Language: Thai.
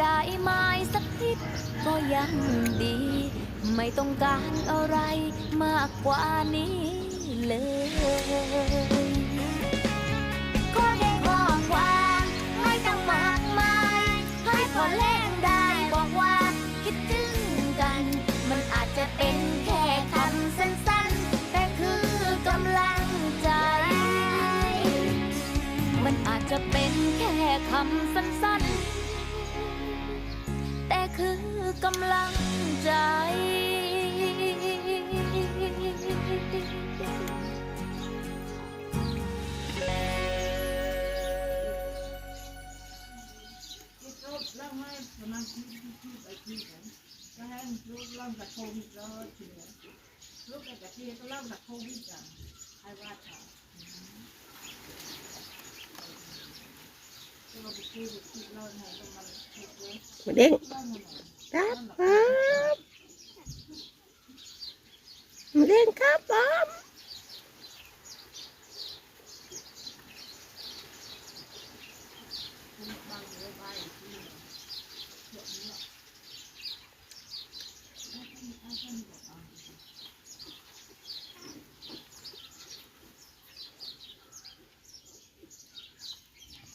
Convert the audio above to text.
ได้ไหมสักนิดก็ยังดี ไม่ต้องการอะไรมากกว่านี้เลยขอแค่ข้อความไม่ต้องมากมายให้พอเล่นได้บอกว่าคิดถึงกัน มันอาจจะเป็นแค่คำสั้นๆแต่คือกำลังใจ มันอาจจะเป็นแค่คำสั้นๆแต่คือกำลังใจล่างให้ประมาณที่ไปที่กันก็ให้ลูกล่างจากโควิดแล้วทีนี้ลูกแต่ที่ก็ล่างจากโควิดอ่ะให้วาดค่ะก็เราไปที่เล่าให้ก็มันถูกเลยหมูเด้งเล่ามาหน่อยครับผมหมูเด้งครับผมบางเลยใบที่เยอะนี้แหละ